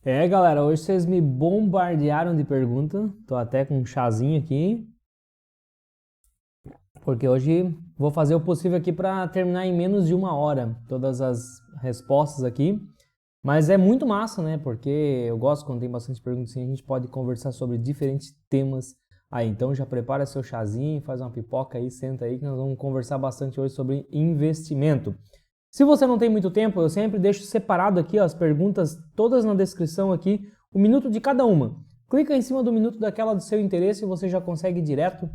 Galera, hoje vocês me bombardearam de perguntas. Tô até com um chazinho aqui, porque hoje vou fazer o possível aqui para terminar em menos de uma hora todas as respostas aqui. Mas é muito massa, né? Porque eu gosto quando tem bastante perguntas assim, a gente pode conversar sobre diferentes temas aí. Então já prepara seu chazinho, faz uma pipoca aí, senta aí que nós vamos conversar bastante hoje sobre investimento. Se você não tem muito tempo, eu sempre deixo separado aqui ó, as perguntas todas na descrição aqui, o minuto de cada uma. Clica em cima do minuto daquela do seu interesse e você já consegue ir direto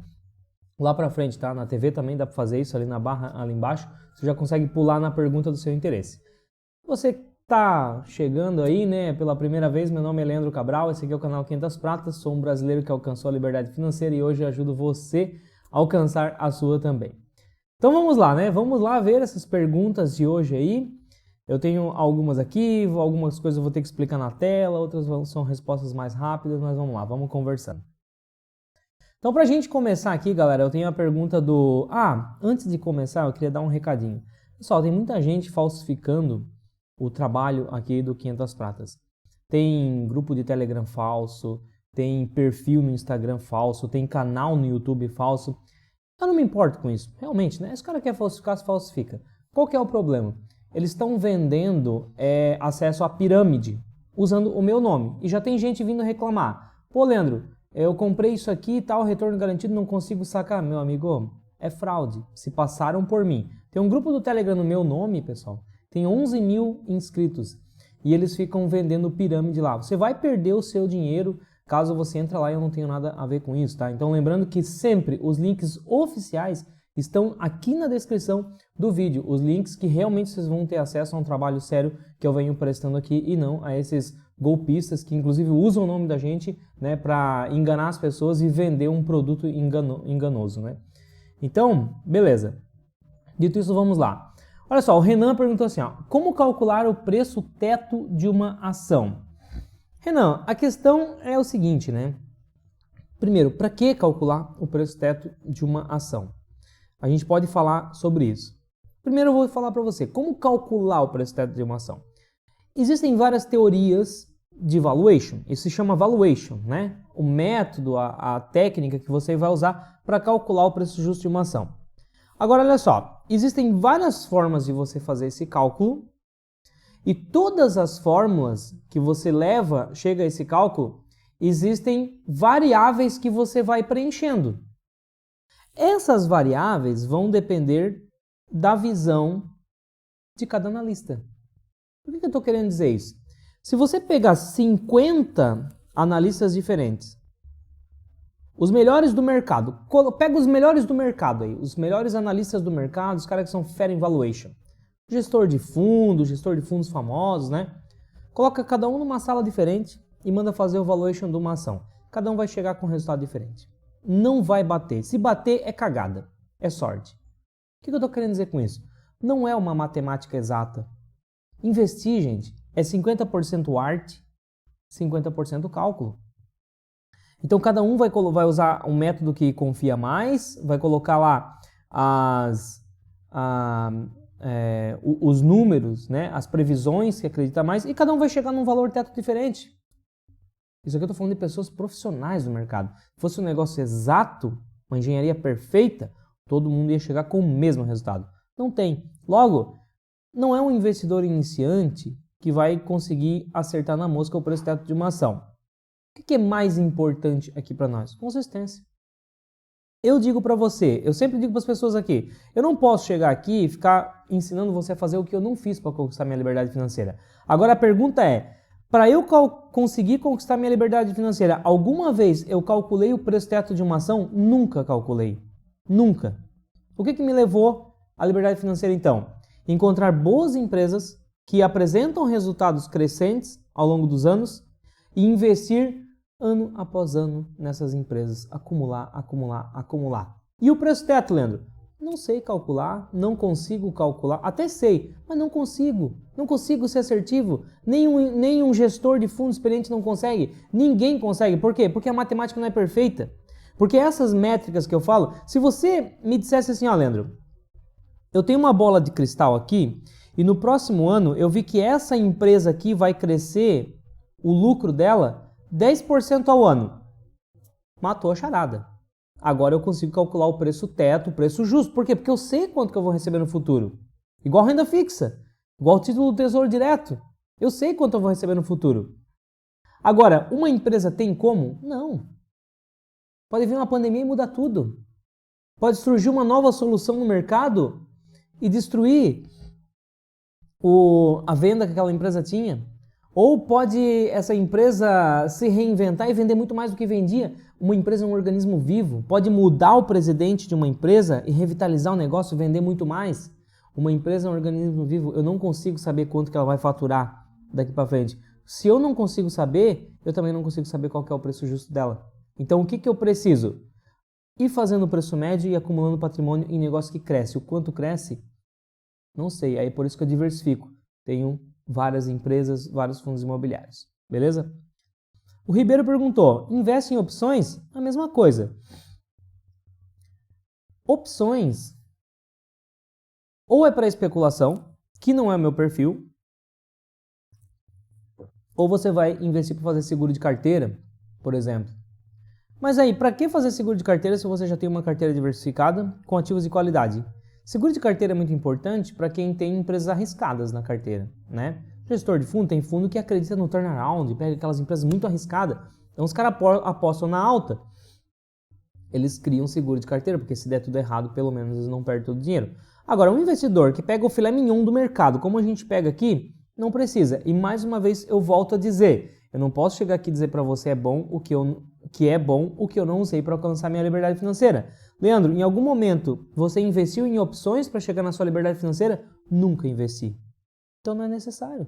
lá para frente, tá? Na TV também dá para fazer isso ali na barra ali embaixo, você já consegue pular na pergunta do seu interesse. Você tá chegando aí, né, pela primeira vez, meu nome é Leandro Cabral, esse aqui é o canal 500 Pratas, sou um brasileiro que alcançou a liberdade financeira e hoje ajudo você a alcançar a sua também. Então vamos lá, né? Vamos lá ver essas perguntas de hoje aí. Eu tenho algumas aqui, algumas coisas eu vou ter que explicar na tela, outras são respostas mais rápidas, mas vamos lá, vamos conversando. Então pra gente começar aqui, galera, eu tenho a pergunta do... antes de começar eu queria dar um recadinho. Pessoal, tem muita gente falsificando o trabalho aqui do 500 Pratas. Tem grupo de Telegram falso, tem perfil no Instagram falso, tem canal no YouTube falso. Eu não me importo com isso, realmente, né? Se o cara quer falsificar, se falsifica. Qual que é o problema? Eles estão vendendo acesso à pirâmide, usando o meu nome. E já tem gente vindo reclamar. Pô, Leandro, eu comprei isso aqui e tal, retorno garantido, não consigo sacar. Meu amigo, é fraude. Se passaram por mim. Tem um grupo do Telegram no meu nome, pessoal. Tem 11 mil inscritos. E eles ficam vendendo pirâmide lá. Você vai perder o seu dinheiro caso você entre lá e eu não tenho nada a ver com isso, tá? Então lembrando que sempre os links oficiais estão aqui na descrição do vídeo. Os links que realmente vocês vão ter acesso a um trabalho sério que eu venho prestando aqui e não a esses golpistas que inclusive usam o nome da gente, né, para enganar as pessoas e vender um produto enganoso, né? Então, beleza. Dito isso, vamos lá. Olha só, o Renan perguntou assim, ó, como calcular o preço teto de uma ação? Renan, a questão é o seguinte, né? Primeiro, para que calcular o preço teto de uma ação? A gente pode falar sobre isso. Primeiro eu vou falar para você, como calcular o preço teto de uma ação? Existem várias teorias de valuation, isso se chama valuation, né? O método, a técnica que você vai usar para calcular o preço justo de uma ação. Agora, olha só, existem várias formas de você fazer esse cálculo e todas as fórmulas que você chega a esse cálculo, existem variáveis que você vai preenchendo. Essas variáveis vão depender da visão de cada analista. Por que eu estou querendo dizer isso? Se você pegar 50 analistas diferentes, os melhores do mercado, pega os melhores do mercado aí, os melhores analistas do mercado, os caras que são fera em valuation. Gestor de fundos famosos, né? Coloca cada um numa sala diferente e manda fazer o valuation de uma ação. Cada um vai chegar com um resultado diferente. Não vai bater. Se bater, é cagada. É sorte. O que eu estou querendo dizer com isso? Não é uma matemática exata. Investir, gente, é 50% arte, 50% cálculo. Então, cada um vai usar um método que confia mais, vai colocar lá os números, né, as previsões que acredita mais, e cada um vai chegar num valor teto diferente. Isso aqui eu estou falando de pessoas profissionais do mercado. Se fosse um negócio exato, uma engenharia perfeita, todo mundo ia chegar com o mesmo resultado. Não tem. Logo, não é um investidor iniciante que vai conseguir acertar na mosca o preço teto de uma ação. O que é mais importante aqui para nós? Consistência. Eu digo para você, eu sempre digo para as pessoas aqui, eu não posso chegar aqui e ficar ensinando você a fazer o que eu não fiz para conquistar minha liberdade financeira. Agora a pergunta é, para eu conseguir conquistar minha liberdade financeira, alguma vez eu calculei o preço teto de uma ação? Nunca calculei. Nunca. O que me levou à liberdade financeira então? Encontrar boas empresas que apresentam resultados crescentes ao longo dos anos e investir ano após ano nessas empresas, acumular. E o preço teto, Leandro? Não sei calcular, não consigo calcular, até sei, mas não consigo ser assertivo, nenhum gestor de fundo experiente não consegue, ninguém consegue, por quê? Porque a matemática não é perfeita, porque essas métricas que eu falo, se você me dissesse assim, ó Leandro, eu tenho uma bola de cristal aqui, e no próximo ano eu vi que essa empresa aqui vai crescer o lucro dela 10% ao ano. Matou a charada. Agora eu consigo calcular o preço teto, o preço justo. Por quê? Porque eu sei quanto que eu vou receber no futuro. Igual renda fixa, igual título do Tesouro Direto. Eu sei quanto eu vou receber no futuro. Agora, uma empresa tem como? Não. Pode vir uma pandemia e mudar tudo. Pode surgir uma nova solução no mercado e destruir a venda que aquela empresa tinha. Ou pode essa empresa se reinventar e vender muito mais do que vendia. Uma empresa é um organismo vivo. Pode mudar o presidente de uma empresa e revitalizar o negócio e vender muito mais. Uma empresa é um organismo vivo. Eu não consigo saber quanto que ela vai faturar daqui para frente. Se eu não consigo saber, eu também não consigo saber qual que é o preço justo dela. Então o que eu preciso? Ir fazendo o preço médio e acumulando patrimônio em negócio que cresce. O quanto cresce? Não sei. Aí por isso que eu diversifico. Tenho várias empresas, vários fundos imobiliários. Beleza? O Ribeiro perguntou, investe em opções? A mesma coisa. Opções ou é para especulação, que não é meu perfil, ou você vai investir para fazer seguro de carteira, por exemplo. Mas aí, para que fazer seguro de carteira se você já tem uma carteira diversificada com ativos de qualidade? Seguro de carteira é muito importante para quem tem empresas arriscadas na carteira, né? Gestor de fundo tem fundo que acredita no turnaround, pega aquelas empresas muito arriscadas. Então os caras apostam na alta. Eles criam seguro de carteira, porque se der tudo errado, pelo menos eles não perdem todo o dinheiro. Agora, um investidor que pega o filé mignon do mercado, como a gente pega aqui, não precisa. E mais uma vez eu volto a dizer, eu não posso chegar aqui e dizer para você é bom o que eu não usei para alcançar minha liberdade financeira. Leandro, em algum momento você investiu em opções para chegar na sua liberdade financeira? Nunca investi. Então não é necessário.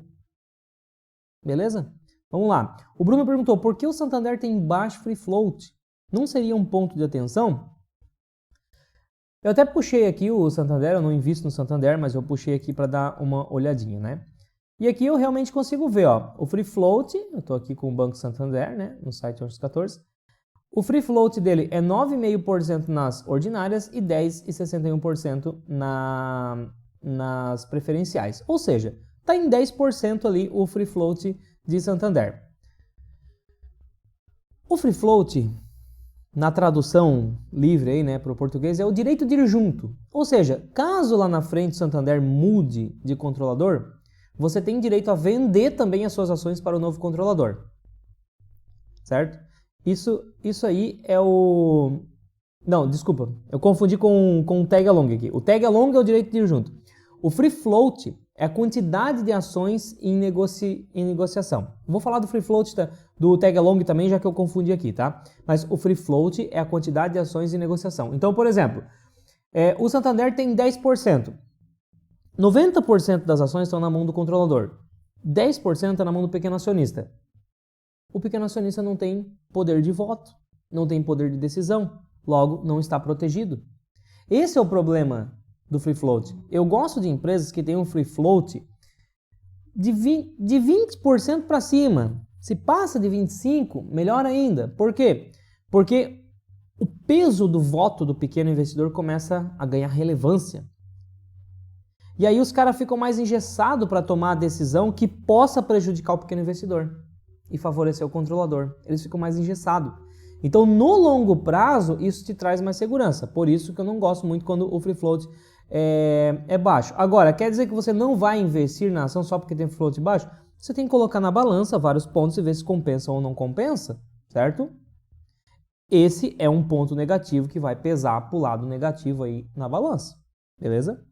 Beleza? Vamos lá. O Bruno perguntou, por que o Santander tem baixo free float? Não seria um ponto de atenção? Eu até puxei aqui o Santander, eu não invisto no Santander, mas eu puxei aqui para dar uma olhadinha, né? E aqui eu realmente consigo ver, ó, o free float, eu estou aqui com o Banco Santander, né, no site 1114. O free float dele é 9,5% nas ordinárias e 10,61% nas preferenciais. Ou seja, está em 10% ali o free float de Santander. O free float, na tradução livre aí, né, para o português, é o direito de ir junto. Ou seja, caso lá na frente o Santander mude de controlador, você tem direito a vender também as suas ações para o novo controlador. Certo? Isso aí é o... Não, desculpa. Eu confundi com o tag along aqui. O tag along é o direito de ir junto. O free float é a quantidade de ações em negociação. Vou falar do free float do tag along também, já que eu confundi aqui, tá? Mas o free float é a quantidade de ações em negociação. Então, por exemplo, o Santander tem 10%. 90% das ações estão na mão do controlador. 10% está na mão do pequeno acionista. O pequeno acionista não tem poder de voto, não tem poder de decisão, logo não está protegido. Esse é o problema do free float. Eu gosto de empresas que têm um free float de 20% para cima. Se passa de 25%, melhor ainda. Por quê? Porque o peso do voto do pequeno investidor começa a ganhar relevância. E aí os caras ficam mais engessados para tomar a decisão que possa prejudicar o pequeno investidor e favorecer o controlador. Eles ficam mais engessados. Então, no longo prazo, isso te traz mais segurança. Por isso que eu não gosto muito quando o free float é baixo. Agora, quer dizer que você não vai investir na ação só porque tem free float baixo? Você tem que colocar na balança vários pontos e ver se compensa ou não compensa, certo? Esse é um ponto negativo que vai pesar para o lado negativo aí na balança. Beleza?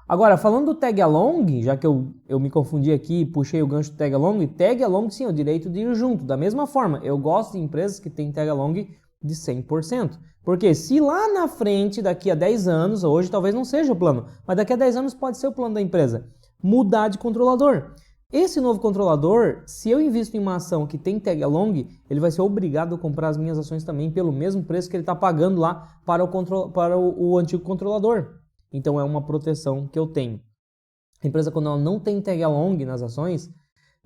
Agora, falando do tag along, já que eu me confundi aqui e puxei o gancho do tag along sim é o direito de ir junto. Da mesma forma, eu gosto de empresas que têm tag along de 100%. Porque se lá na frente, daqui a 10 anos, hoje talvez não seja o plano, mas daqui a 10 anos pode ser o plano da empresa, mudar de controlador. Esse novo controlador, se eu invisto em uma ação que tem tag along, ele vai ser obrigado a comprar as minhas ações também pelo mesmo preço que ele está pagando lá para o antigo controlador. Então é uma proteção que eu tenho. A empresa, quando ela não tem tag along nas ações,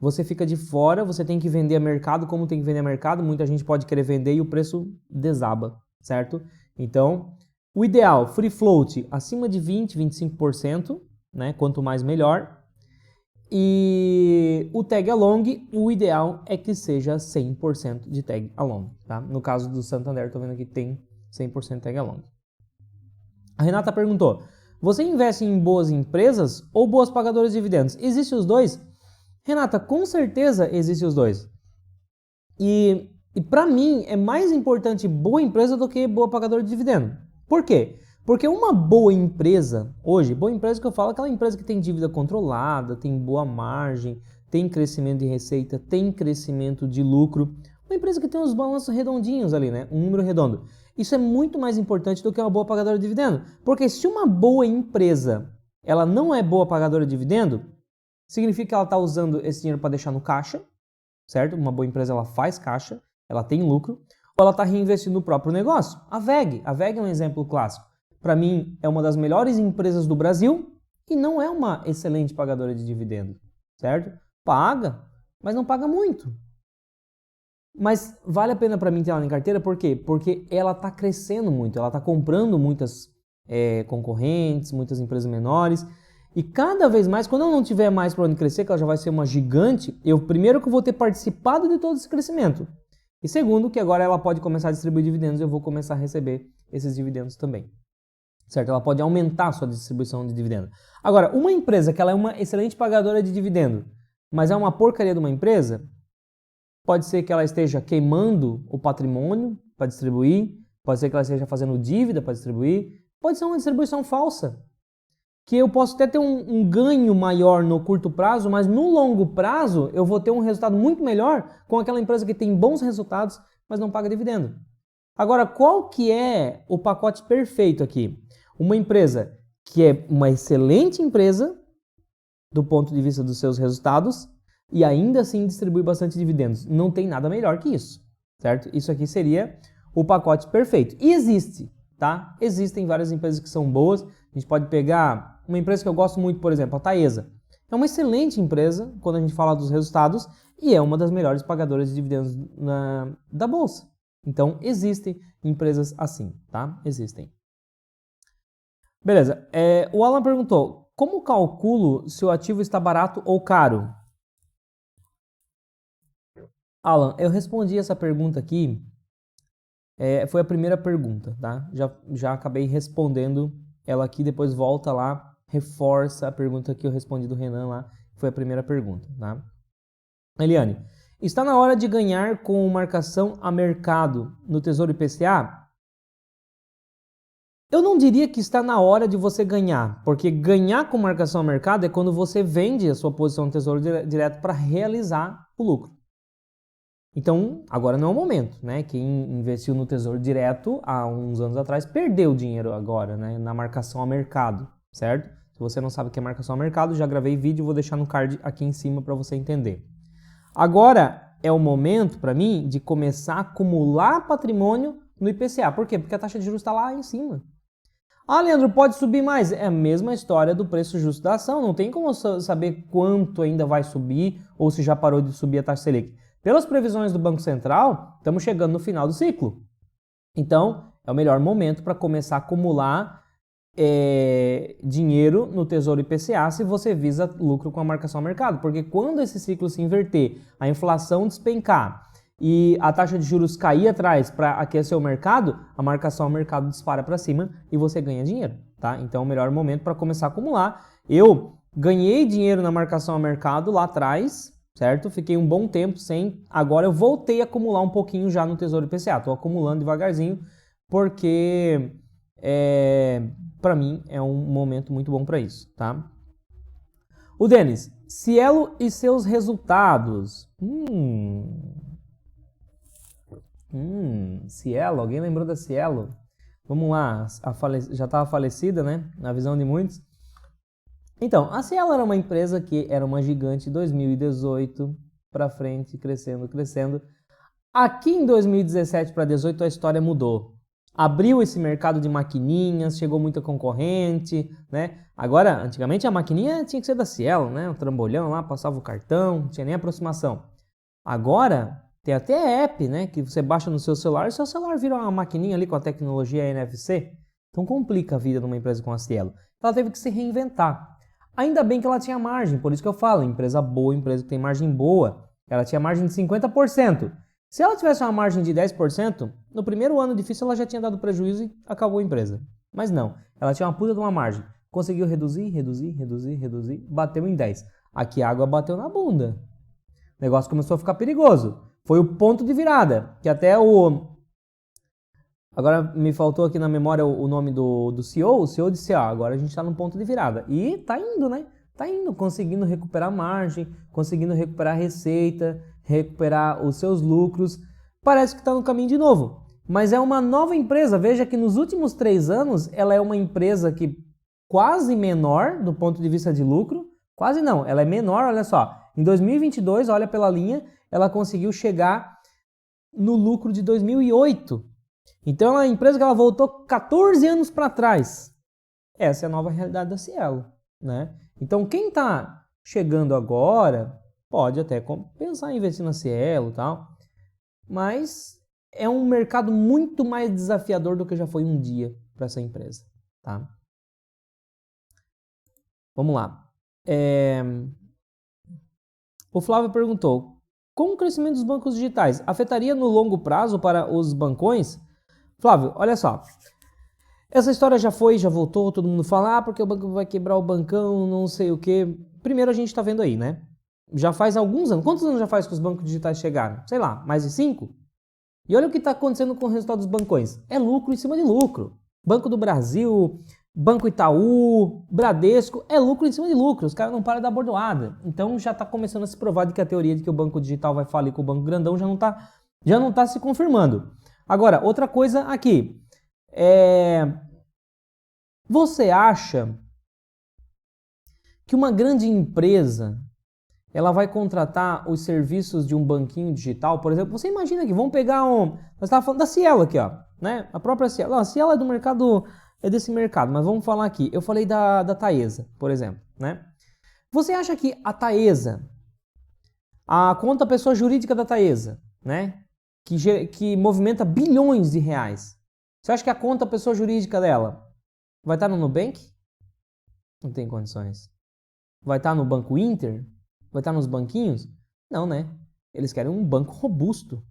você fica de fora, você tem que vender a mercado, como tem que vender a mercado, muita gente pode querer vender e o preço desaba, certo? Então, o ideal, free float acima de 20, 25%, né? Quanto mais melhor. E fazer o tag along, o ideal é que seja 100% de tag along, tá? No caso do Santander, tô vendo aqui que tem 100% tag along. A Renata perguntou, você investe em boas empresas ou boas pagadoras de dividendos? Existem os dois? Renata, com certeza existem os dois. E para mim é mais importante boa empresa do que boa pagadora de dividendo. Por quê? Porque uma boa empresa, hoje, boa empresa que eu falo é aquela empresa que tem dívida controlada, tem boa margem, tem crescimento de receita, tem crescimento de lucro. Uma empresa que tem uns balanços redondinhos ali, né? Um número redondo. Isso é muito mais importante do que uma boa pagadora de dividendo. Porque se uma boa empresa ela não é boa pagadora de dividendo, significa que ela está usando esse dinheiro para deixar no caixa, certo? Uma boa empresa ela faz caixa, ela tem lucro, ou ela está reinvestindo no próprio negócio. A WEG é um exemplo clássico. Para mim, é uma das melhores empresas do Brasil e não é uma excelente pagadora de dividendo, certo? Paga, mas não paga muito. Mas vale a pena para mim ter ela em carteira, por quê? Porque ela está crescendo muito, ela está comprando muitas concorrentes, muitas empresas menores. E cada vez mais, quando eu não tiver mais para onde crescer, que ela já vai ser uma gigante, primeiro que eu vou ter participado de todo esse crescimento. E segundo, que agora ela pode começar a distribuir dividendos e eu vou começar a receber esses dividendos também. Certo? Ela pode aumentar a sua distribuição de dividendo. Agora, uma empresa que ela é uma excelente pagadora de dividendo, mas é uma porcaria de uma empresa, pode ser que ela esteja queimando o patrimônio para distribuir, pode ser que ela esteja fazendo dívida para distribuir, pode ser uma distribuição falsa. Que eu posso até ter um ganho maior no curto prazo, mas no longo prazo eu vou ter um resultado muito melhor com aquela empresa que tem bons resultados, mas não paga dividendo. Agora, qual que é o pacote perfeito aqui? Uma empresa que é uma excelente empresa do ponto de vista dos seus resultados e ainda assim distribui bastante dividendos. Não tem nada melhor que isso, certo? Isso aqui seria o pacote perfeito. E existe, tá? Existem várias empresas que são boas. A gente pode pegar uma empresa que eu gosto muito, por exemplo, a Taesa. É uma excelente empresa quando a gente fala dos resultados e é uma das melhores pagadoras de dividendos da Bolsa. Então, existem empresas assim, tá? Existem. Beleza. O Alan perguntou, como calculo se o ativo está barato ou caro? Alan, eu respondi essa pergunta aqui. Foi a primeira pergunta, tá? Já acabei respondendo ela aqui, depois volta lá, reforça a pergunta que eu respondi do Renan lá, que foi a primeira pergunta, tá? Eliane, está na hora de ganhar com marcação a mercado no Tesouro IPCA? Eu não diria que está na hora de você ganhar, porque ganhar com marcação a mercado é quando você vende a sua posição no Tesouro Direto para realizar o lucro. Então, agora não é o momento, né? Quem investiu no Tesouro Direto há uns anos atrás perdeu dinheiro agora, né? Na marcação a mercado, certo? Se você não sabe o que é marcação a mercado, já gravei vídeo, vou deixar no card aqui em cima para você entender. Agora é o momento para mim de começar a acumular patrimônio no IPCA. Por quê? Porque a taxa de juros está lá em cima. Ah, Leandro, pode subir mais? É a mesma história do preço justo da ação. Não tem como saber quanto ainda vai subir ou se já parou de subir a taxa Selic. Pelas previsões do Banco Central, estamos chegando no final do ciclo. Então, é o melhor momento para começar a acumular dinheiro no Tesouro IPCA se você visa lucro com a marcação ao mercado. Porque quando esse ciclo se inverter, a inflação despencar e a taxa de juros cair atrás para aquecer o mercado, a marcação ao mercado dispara para cima e você ganha dinheiro, tá? Então, é o melhor momento para começar a acumular. Eu ganhei dinheiro na marcação ao mercado lá atrás, certo? Fiquei um bom tempo sem. Agora eu voltei a acumular um pouquinho já no Tesouro IPCA. Estou acumulando devagarzinho porque para mim é um momento muito bom para isso, tá? O Denis, Cielo e seus resultados. Cielo, alguém lembrou da Cielo? Vamos lá, já estava falecida, né? Na visão de muitos. Então, a Cielo era uma empresa que era uma gigante em 2018 para frente, crescendo. Aqui em 2017 para 2018 a história mudou. Abriu esse mercado de maquininhas, chegou muita concorrente, né? Agora, antigamente a maquininha tinha que ser da Cielo, né? O trambolhão lá, passava o cartão, não tinha nem aproximação. Agora, tem até app, né? Que você baixa no seu celular e seu celular vira uma maquininha ali com a tecnologia NFC. Então complica a vida de uma empresa como a Cielo. Ela teve que se reinventar. Ainda bem que ela tinha margem, por isso que eu falo, empresa boa, empresa que tem margem boa, ela tinha margem de 50%. Se ela tivesse uma margem de 10%, no primeiro ano difícil ela já tinha dado prejuízo e acabou a empresa. Mas não, ela tinha uma puta de uma margem. Conseguiu reduzir, bateu em 10. Aqui a água bateu na bunda. O negócio começou a ficar perigoso. Foi o ponto de virada, que até o... Agora me faltou aqui na memória o nome do CEO. O CEO disse, agora a gente está no ponto de virada. E tá indo, né? Tá indo, conseguindo recuperar margem, conseguindo recuperar receita, recuperar os seus lucros. Parece que está no caminho de novo. Mas é uma nova empresa. Veja que nos últimos 3 anos, ela é uma empresa que quase menor do ponto de vista de lucro. Quase não, ela é menor, olha só. Em 2022, olha pela linha, ela conseguiu chegar no lucro de 2008. Então, ela é uma empresa que ela voltou 14 anos para trás. Essa é a nova realidade da Cielo, né? Então, quem está chegando agora pode até pensar em investir na Cielo e tal, mas é um mercado muito mais desafiador do que já foi um dia para essa empresa, tá? Vamos lá. O Flávio perguntou, como o crescimento dos bancos digitais afetaria no longo prazo para os bancões? Flávio, olha só, essa história já foi, já voltou, todo mundo fala, porque o banco vai quebrar o bancão, não sei o que. Primeiro a gente está vendo aí, né? Já faz alguns anos, quantos anos já faz que os bancos digitais chegaram? Sei lá, mais de 5? E olha o que está acontecendo com o resultado dos bancões, é lucro em cima de lucro. Banco do Brasil, Banco Itaú, Bradesco, é lucro em cima de lucro, os caras não param da bordoada. Então já está começando a se provar de que a teoria de que o banco digital vai falir com o banco grandão já não tá se confirmando. Agora, outra coisa aqui, você acha que uma grande empresa ela vai contratar os serviços de um banquinho digital? Por exemplo, você imagina que vamos pegar nós estávamos falando da Cielo aqui, ó, né? A própria Cielo. Não, a Cielo é do mercado, é desse mercado, mas vamos falar aqui. Eu falei da Taesa, por exemplo, né? Você acha que a Taesa, a conta pessoa jurídica da Taesa, né? Que movimenta bilhões de reais. Você acha que a conta pessoa jurídica dela vai estar no Nubank? Não tem condições. Vai estar no Banco Inter? Vai estar nos banquinhos? Não, né? Eles querem um banco robusto.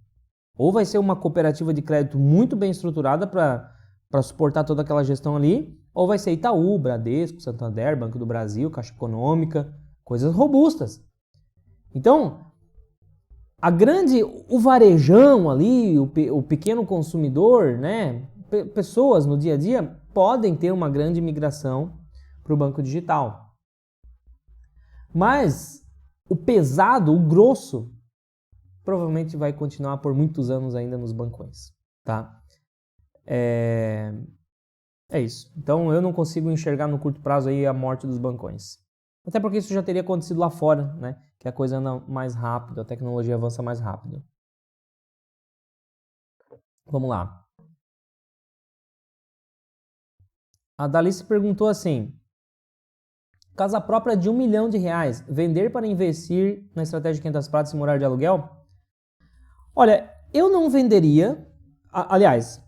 Ou vai ser uma cooperativa de crédito muito bem estruturada para suportar toda aquela gestão ali, ou vai ser Itaú, Bradesco, Santander, Banco do Brasil, Caixa Econômica, coisas robustas. Então, o varejão ali, o pequeno consumidor, né? Pessoas no dia a dia podem ter uma grande migração para o banco digital. Mas o pesado, o grosso, provavelmente vai continuar por muitos anos ainda nos bancões, tá? É isso. Então eu não consigo enxergar no curto prazo aí a morte dos bancões. Até porque isso já teria acontecido lá fora, né? Que a coisa anda mais rápido, a tecnologia avança mais rápido. Vamos lá. A Dalice perguntou assim, casa própria de R$1 milhão, vender para investir na estratégia de 500 pratas e morar de aluguel? Olha, eu não venderia, aliás,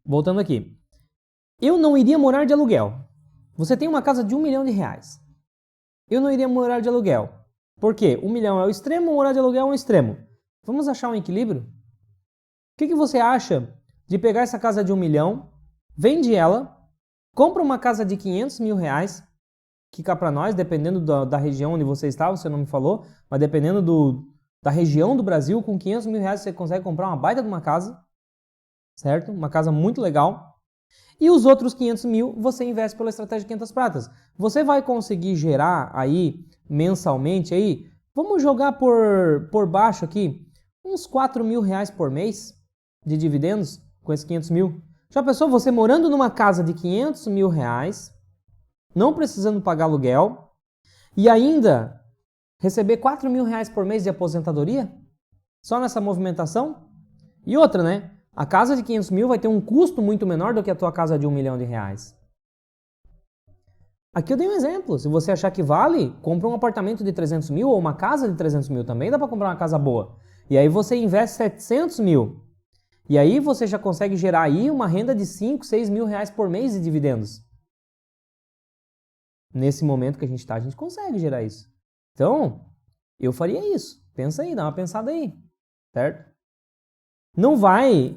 voltando aqui, eu não iria morar de aluguel. Você tem uma casa de R$1 milhão, eu não iria morar de aluguel. Por quê? 1 milhão é o extremo, morar de aluguel é um extremo. Vamos achar um equilíbrio? O que você acha de pegar essa casa de R$1 milhão, vende ela, compra uma casa de R$500 mil, que cá para nós, dependendo da região onde você está, você não me falou, mas dependendo da região do Brasil, com R$500 mil você consegue comprar uma baita de uma casa, certo? Uma casa muito legal. E os outros 500 mil você investe pela estratégia de 500 pratas. Você vai conseguir gerar aí, mensalmente aí, vamos jogar por baixo aqui, uns R$4 mil por mês de dividendos com esses 500 mil. Já pensou você morando numa casa de R$500 mil, não precisando pagar aluguel, e ainda receber R$4 mil por mês de aposentadoria? Só nessa movimentação? E outra, né? A casa de 500 mil vai ter um custo muito menor do que a tua casa de R$1 milhão. Aqui eu dei um exemplo. Se você achar que vale, compra um apartamento de 300 mil ou uma casa de 300 mil. Também dá para comprar uma casa boa. E aí você investe 700 mil. E aí você já consegue gerar aí uma renda de 5, 6 mil reais por mês de dividendos. nesse momento que a gente está, a gente consegue gerar isso. Então, eu faria isso. Pensa aí, dá uma pensada aí, certo? Não vai,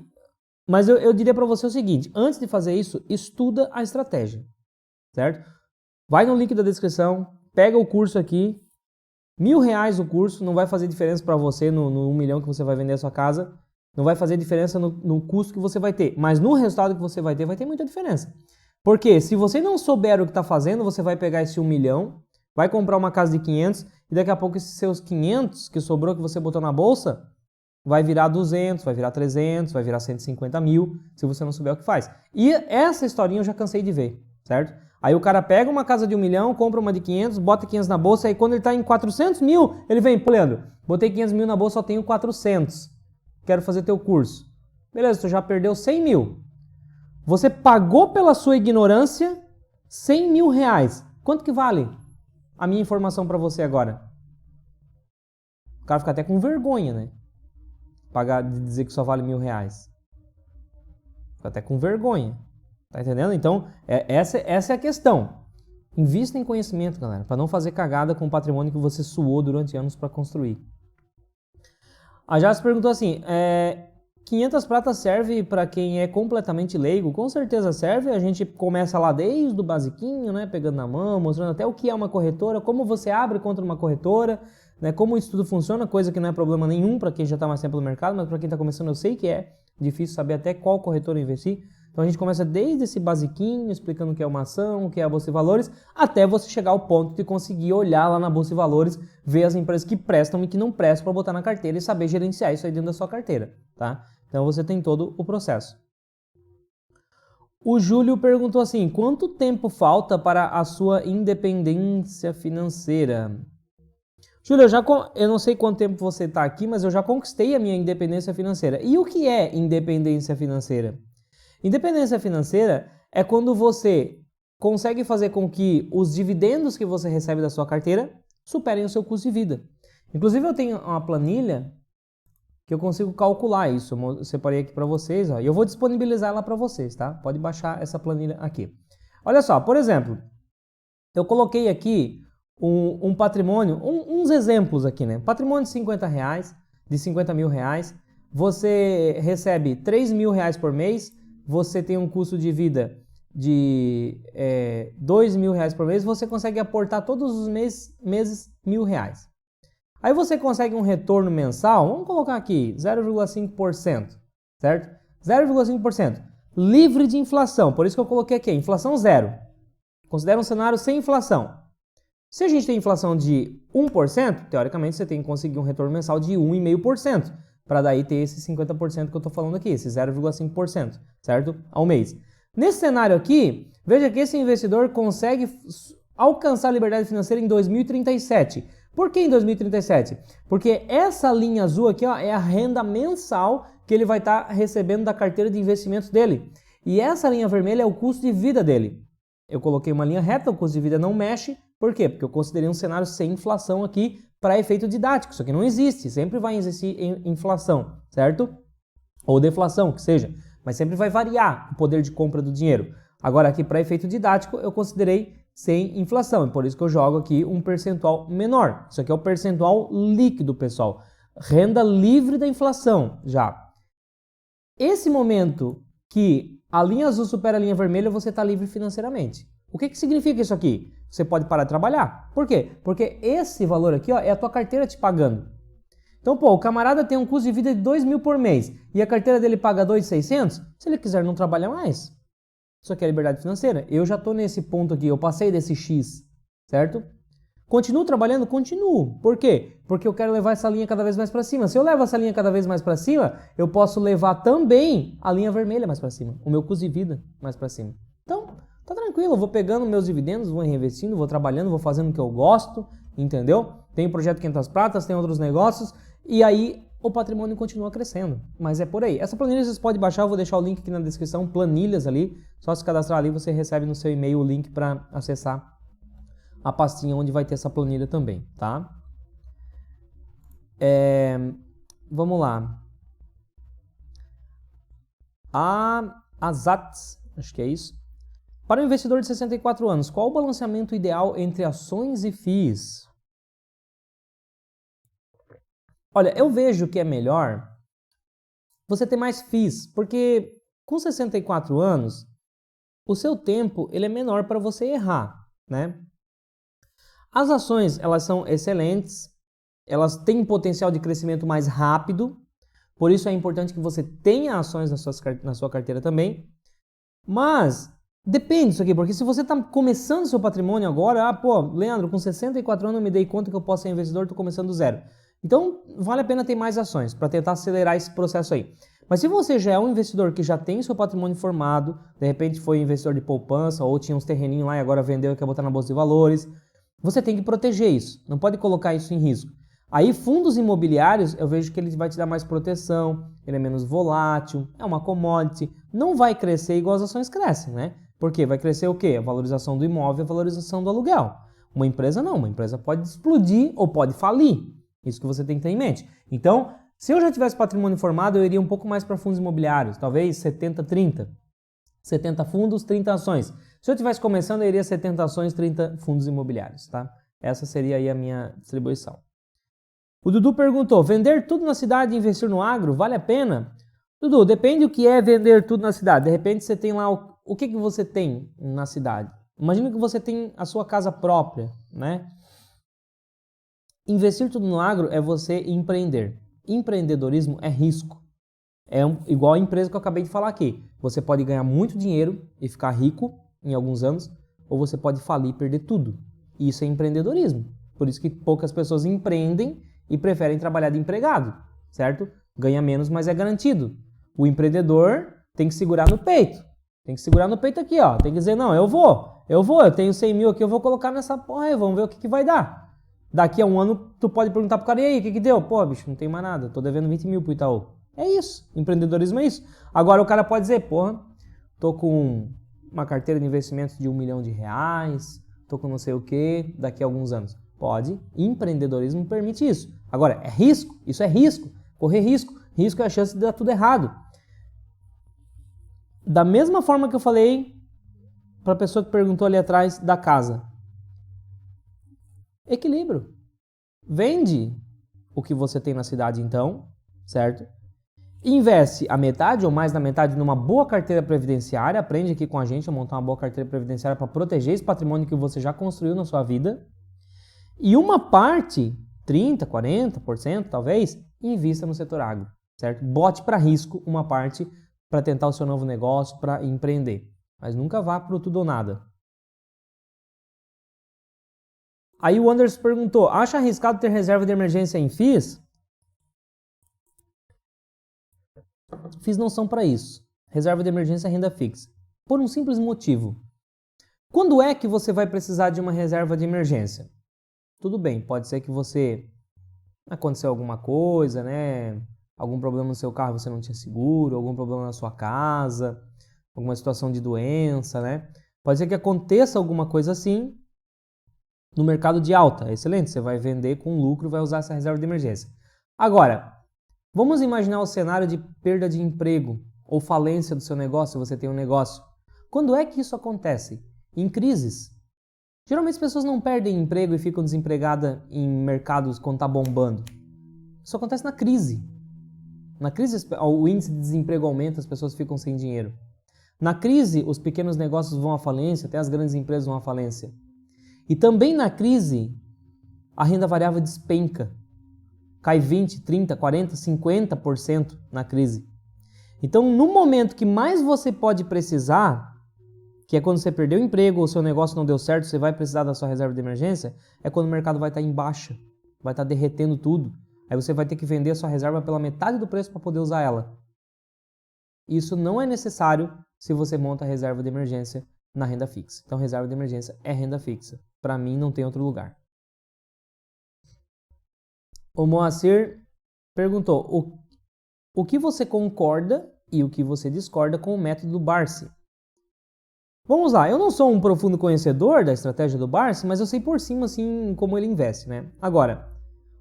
mas eu diria para você o seguinte, antes de fazer isso, estuda a estratégia, certo? Vai no link da descrição, pega o curso aqui, R$1.000 o curso, não vai fazer diferença para você no 1 milhão que você vai vender a sua casa, não vai fazer diferença no custo que você vai ter, mas no resultado que você vai ter muita diferença. Porque se você não souber o que está fazendo, você vai pegar esse 1 milhão, vai comprar uma casa de 500 e daqui a pouco esses seus 500 que sobrou, que você botou na bolsa, vai virar 200, vai virar 300, vai virar 150 mil, se você não souber o que faz. E essa historinha eu já cansei de ver, certo? Aí o cara pega uma casa de 1 milhão, compra uma de 500, bota 500 na bolsa, aí quando ele está em 400 mil, ele vem, pô, Leandro, botei 500 mil na bolsa, só tenho 400. Quero fazer teu curso. Beleza, tu já perdeu 100 mil. Você pagou pela sua ignorância 100 mil reais. Quanto que vale a minha informação para você agora? O cara fica até com vergonha, né? Pagar de dizer que só vale R$1.000. Fica até com vergonha. Tá entendendo? Então, essa é a questão. Invista em conhecimento, galera, para não fazer cagada com o patrimônio que você suou durante anos para construir. A Jás perguntou assim, 500 pratas serve para quem é completamente leigo? Com certeza serve, a gente começa lá desde o basiquinho, né, pegando na mão, mostrando até o que é uma corretora, como você abre contra uma corretora, né, como isso tudo funciona, coisa que não é problema nenhum para quem já está mais tempo no mercado, mas para quem está começando eu sei que é difícil saber até qual corretora investir. Então a gente começa desde esse basiquinho, explicando o que é uma ação, o que é a Bolsa de Valores, até você chegar ao ponto de conseguir olhar lá na Bolsa de Valores, ver as empresas que prestam e que não prestam para botar na carteira e saber gerenciar isso aí dentro da sua carteira, tá? Então você tem todo o processo. O Júlio perguntou assim, quanto tempo falta para a sua independência financeira? Júlio, eu não sei quanto tempo você está aqui, mas eu já conquistei a minha independência financeira. E o que é independência financeira? Independência financeira é quando você consegue fazer com que os dividendos que você recebe da sua carteira superem o seu custo de vida. Inclusive eu tenho uma planilha que eu consigo calcular isso. Eu separei aqui para vocês, ó, e eu vou disponibilizar ela para vocês, tá? Pode baixar essa planilha aqui. Olha só, por exemplo, eu coloquei aqui um patrimônio, uns exemplos aqui, né? Patrimônio de R$50, de 50 mil reais, você recebe 3 mil reais por mês, você tem um custo de vida de 2 mil reais por mês, você consegue aportar todos os meses R$1.000. Aí você consegue um retorno mensal, vamos colocar aqui, 0,5%, certo? 0,5%, livre de inflação, por isso que eu coloquei aqui, inflação zero. Considera um cenário sem inflação. Se a gente tem inflação de 1%, teoricamente você tem que conseguir um retorno mensal de 1,5%, para daí ter esse 50% que eu estou falando aqui, esse 0,5%, certo? Ao mês. Nesse cenário aqui, veja que esse investidor consegue alcançar a liberdade financeira em 2037. Por que em 2037? Porque essa linha azul aqui, ó, é a renda mensal que ele vai estar recebendo da carteira de investimentos dele. E essa linha vermelha é o custo de vida dele. Eu coloquei uma linha reta, o custo de vida não mexe. Por quê? Porque eu considerei um cenário sem inflação aqui para efeito didático. Isso aqui não existe, sempre vai existir inflação, certo? Ou deflação, que seja. Mas sempre vai variar o poder de compra do dinheiro. Agora aqui para efeito didático eu considerei sem inflação, e por isso que eu jogo aqui um percentual menor. Isso aqui é o percentual líquido, pessoal. Renda livre da inflação, já. Esse momento que a linha azul supera a linha vermelha, você está livre financeiramente. O que significa isso aqui? Você pode parar de trabalhar. Por quê? Porque esse valor aqui, ó, é a tua carteira te pagando. Então, pô, o camarada tem um custo de vida de 2 mil por mês e a carteira dele paga 2.600, se ele quiser não trabalhar mais. Isso aqui é liberdade financeira. Eu já estou nesse ponto aqui, eu passei desse X, certo? Continuo trabalhando? Continuo. Por quê? Porque eu quero levar essa linha cada vez mais para cima. Se eu levo essa linha cada vez mais para cima, eu posso levar também a linha vermelha mais para cima, o meu custo de vida mais para cima. Então, tá tranquilo, eu vou pegando meus dividendos, vou reinvestindo, vou trabalhando, vou fazendo o que eu gosto, entendeu? Tem o projeto 500 pratas, tem outros negócios, e aí o patrimônio continua crescendo. Mas é por aí. Essa planilha vocês podem baixar, eu vou deixar o link aqui na descrição, planilhas ali, só se cadastrar ali, você recebe no seu e-mail o link para acessar a pastinha onde vai ter essa planilha também, tá? Vamos lá. A Azat, acho que é isso. Para o investidor de 64 anos, qual o balanceamento ideal entre ações e FIIs? Olha, eu vejo que é melhor você ter mais FIIs, porque com 64 anos, o seu tempo ele é menor para você errar, né? As ações, elas são excelentes, elas têm potencial de crescimento mais rápido, por isso é importante que você tenha ações na sua carteira também, mas depende disso aqui, porque se você está começando seu patrimônio agora, Leandro, com 64 anos eu me dei conta que eu posso ser investidor, estou começando do zero. Então, vale a pena ter mais ações para tentar acelerar esse processo aí. Mas se você já é um investidor que já tem seu patrimônio formado, de repente foi investidor de poupança ou tinha uns terreninhos lá e agora vendeu e quer botar na bolsa de valores, você tem que proteger isso, não pode colocar isso em risco. Aí fundos imobiliários, eu vejo que ele vai te dar mais proteção, ele é menos volátil, é uma commodity, não vai crescer igual as ações crescem, né? Porque vai crescer o quê? A valorização do imóvel, a valorização do aluguel. Uma empresa não, uma empresa pode explodir ou pode falir. Isso que você tem que ter em mente. Então, se eu já tivesse patrimônio formado, eu iria um pouco mais para fundos imobiliários, talvez 70-30. 70 fundos, 30 ações. Se eu estivesse começando, eu iria 70 ações, 30 fundos imobiliários, tá? Essa seria aí a minha distribuição. O Dudu perguntou, vender tudo na cidade e investir no agro, vale a pena? Dudu, depende do que é vender tudo na cidade. De repente você tem lá, o que você tem na cidade? Imagina que você tem a sua casa própria, né? Investir tudo no agro é você empreender. Empreendedorismo é risco. É igual a empresa que eu acabei de falar aqui. Você pode ganhar muito dinheiro e ficar rico em alguns anos, ou você pode falir e perder tudo. E isso é empreendedorismo. Por isso que poucas pessoas empreendem e preferem trabalhar de empregado, certo? Ganha menos, mas é garantido. O empreendedor tem que segurar no peito. Tem que segurar no peito aqui, ó. Tem que dizer, não, eu tenho 100 mil aqui, eu vou colocar nessa porra aí, vamos ver o que vai dar. Daqui a um ano, tu pode perguntar pro cara, e aí, o que deu? Pô, bicho, não tem mais nada, tô devendo 20 mil pro Itaú. É isso, empreendedorismo é isso. Agora o cara pode dizer, porra, tô com uma carteira de investimentos de R$1 milhão, tô com não sei o que, daqui a alguns anos. Pode, empreendedorismo permite isso. Agora, é risco, isso é risco, correr risco. Risco é a chance de dar tudo errado. Da mesma forma que eu falei para a pessoa que perguntou ali atrás da casa. Equilíbrio. Vende o que você tem na cidade então, certo? Investe a metade ou mais da metade numa boa carteira previdenciária. Aprende aqui com a gente a montar uma boa carteira previdenciária para proteger esse patrimônio que você já construiu na sua vida. E uma parte, 30%, 40% talvez, invista no setor agro, certo? Bote para risco uma parte para tentar o seu novo negócio, para empreender. Mas nunca vá para o tudo ou nada. Aí o Anderson perguntou, acha arriscado ter reserva de emergência em FIIs? FIIs não são para isso. Reserva de emergência é renda fixa. Por um simples motivo. Quando é que você vai precisar de uma reserva de emergência? Tudo bem, pode ser que aconteceu alguma coisa, né? Algum problema no seu carro, você não tinha seguro, algum problema na sua casa, alguma situação de doença, né? Pode ser que aconteça alguma coisa assim no mercado de alta. Excelente, você vai vender com lucro, vai usar essa reserva de emergência. Agora, vamos imaginar o cenário de perda de emprego ou falência do seu negócio, se você tem um negócio. Quando é que isso acontece? Em crises. Geralmente as pessoas não perdem emprego e ficam desempregadas em mercados quando está bombando. Isso acontece na crise. Na crise o índice de desemprego aumenta, as pessoas ficam sem dinheiro. Na crise os pequenos negócios vão à falência, até as grandes empresas vão à falência. E também na crise a renda variável despenca. Cai 20, 30, 40, 50% na crise. Então no momento que mais você pode precisar, que é quando você perdeu o emprego ou o seu negócio não deu certo, você vai precisar da sua reserva de emergência, é quando o mercado vai estar em baixa, vai estar derretendo tudo. Aí você vai ter que vender a sua reserva pela metade do preço para poder usar ela. Isso não é necessário se você monta a reserva de emergência na renda fixa. Então reserva de emergência é renda fixa. Para mim não tem outro lugar. O Moacir perguntou, o que você concorda e o que você discorda com o método do Barsi? Vamos lá, eu não sou um profundo conhecedor da estratégia do Barsi, mas eu sei por cima assim como ele investe, né? Agora,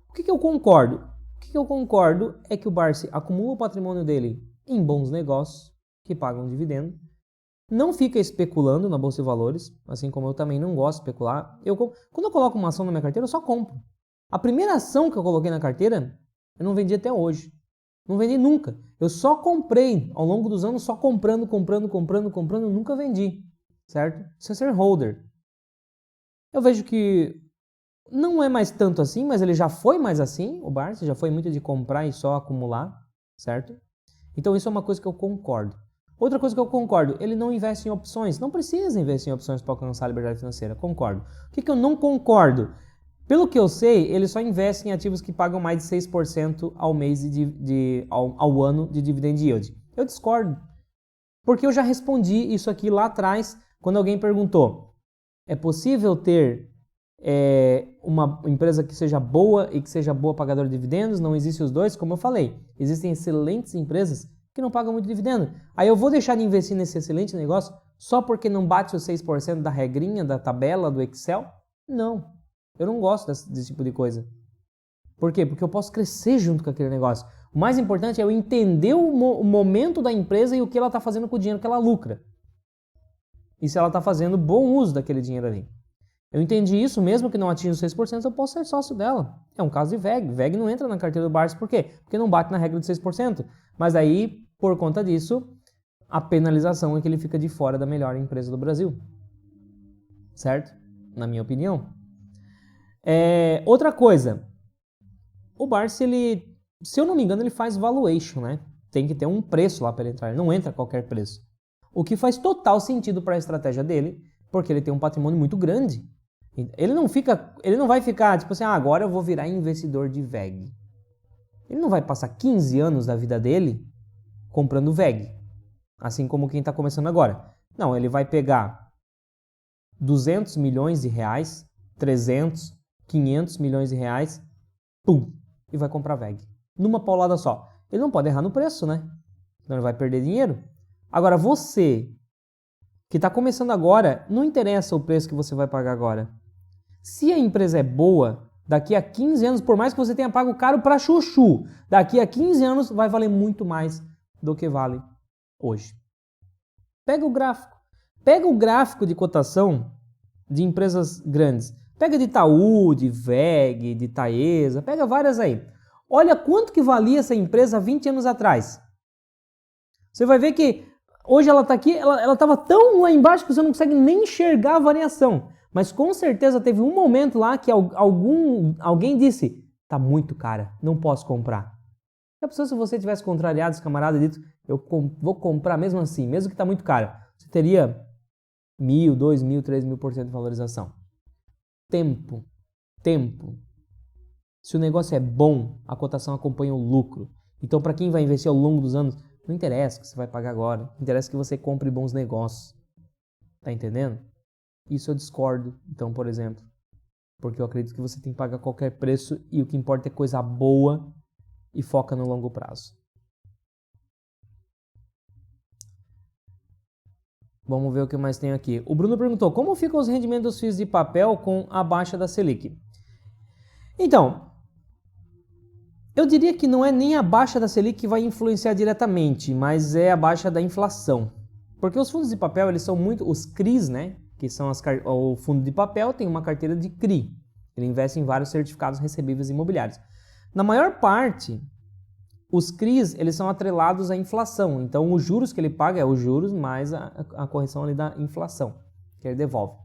o que eu concordo? O que eu concordo é que o Barsi acumula o patrimônio dele em bons negócios que pagam dividendo Não fica especulando na bolsa de valores, assim como eu também não gosto de especular. Quando eu coloco uma ação na minha carteira, eu só compro. A primeira ação que eu coloquei na carteira, eu não vendi até hoje. Não vendi nunca. Eu só comprei, ao longo dos anos, só comprando, nunca vendi, certo? Isso é ser holder. Eu vejo que não é mais tanto assim, mas ele já foi mais assim, o Barsi, já foi muito de comprar e só acumular, certo? Então isso é uma coisa que eu concordo. Outra coisa que eu concordo, ele não investe em opções. Não precisa investir em opções para alcançar a liberdade financeira. Concordo. O que eu não concordo? Pelo que eu sei, ele só investe em ativos que pagam mais de 6% ao mês ao ano de dividend yield. Eu discordo. Porque eu já respondi isso aqui lá atrás, quando alguém perguntou: é possível ter uma empresa que seja boa e que seja boa pagadora de dividendos? Não existem os dois? Como eu falei, existem excelentes empresas que não pagam muito dividendo. Aí eu vou deixar de investir nesse excelente negócio só porque não bate os 6% da regrinha, da tabela, do Excel? Não. Eu não gosto desse tipo de coisa. Por quê? Porque eu posso crescer junto com aquele negócio. O mais importante é eu entender o momento da empresa e o que ela está fazendo com o dinheiro que ela lucra. E se ela está fazendo bom uso daquele dinheiro ali. Eu entendi isso, mesmo que não atinja os 6%, eu posso ser sócio dela. É um caso de VEG. VEG não entra na carteira do Barsi, por quê? Porque não bate na regra de 6%. Mas aí, por conta disso, a penalização é que ele fica de fora da melhor empresa do Brasil. Certo? Na minha opinião. Outra coisa. O Barsi, se eu não me engano, ele faz valuation, né? Tem que ter um preço lá para ele entrar. Ele não entra a qualquer preço. O que faz total sentido para a estratégia dele, porque ele tem um patrimônio muito grande. Ele não vai ficar tipo assim, agora eu vou virar investidor de VEG. Ele não vai passar 15 anos da vida dele comprando VEG, assim como quem está começando agora. Não, ele vai pegar 200 milhões de reais, 300, 500 milhões de reais, pum, e vai comprar VEG. Numa paulada só. Ele não pode errar no preço, né? Então ele vai perder dinheiro. Agora você que está começando agora, não interessa o preço que você vai pagar agora. Se a empresa é boa, daqui a 15 anos, por mais que você tenha pago caro para chuchu, daqui a 15 anos vai valer muito mais do que vale hoje. Pega o gráfico. Pega o gráfico de cotação de empresas grandes. Pega de Itaú, de VEG, de Taesa, pega várias aí. Olha quanto que valia essa empresa 20 anos atrás. Você vai ver que hoje ela está aqui, ela estava tão lá embaixo que você não consegue nem enxergar a variação. Mas com certeza teve um momento lá que alguém disse, tá muito cara, não posso comprar. Já pensou se você tivesse contrariado esse camarada e dito, eu vou comprar mesmo assim, mesmo que está muito caro. Você teria 1.000, 2.000, 3.000% de valorização. Tempo. Se o negócio é bom, a cotação acompanha o lucro. Então para quem vai investir ao longo dos anos, não interessa o que você vai pagar agora, interessa que você compre bons negócios. Tá entendendo? Isso eu discordo, então, por exemplo. Porque eu acredito que você tem que pagar qualquer preço e o que importa é coisa boa e foca no longo prazo. Vamos ver o que mais tem aqui. O Bruno perguntou, como ficam os rendimentos dos FIIs de papel com a baixa da Selic? Então, eu diria que não é nem a baixa da Selic que vai influenciar diretamente, mas é a baixa da inflação. Porque os fundos de papel, eles são muito... Os CRIs, né? Que são o fundo de papel, tem uma carteira de CRI. Ele investe em vários certificados recebíveis imobiliários. Na maior parte, os CRIs eles são atrelados à inflação. Então, os juros que ele paga é os juros mais a correção ali da inflação, que ele devolve.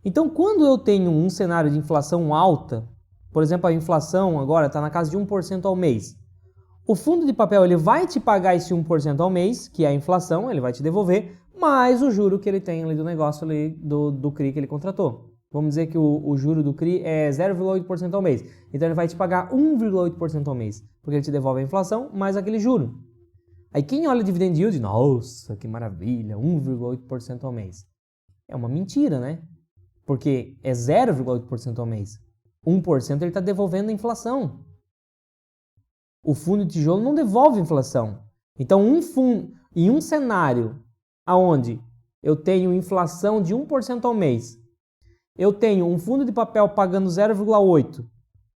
Então, quando eu tenho um cenário de inflação alta, por exemplo, a inflação agora está na casa de 1% ao mês. O fundo de papel ele vai te pagar esse 1% ao mês, que é a inflação, ele vai te devolver, mais o juro que ele tem ali do negócio ali do CRI que ele contratou. Vamos dizer que o juro do CRI é 0,8% ao mês. Então ele vai te pagar 1,8% ao mês, porque ele te devolve a inflação mais aquele juro. Aí quem olha o dividend yield, nossa, que maravilha, 1,8% ao mês. É uma mentira, né? Porque é 0,8% ao mês. 1% ele está devolvendo a inflação. O fundo de tijolo não devolve inflação. Então, em um cenário onde eu tenho inflação de 1% ao mês, eu tenho um fundo de papel pagando 0,8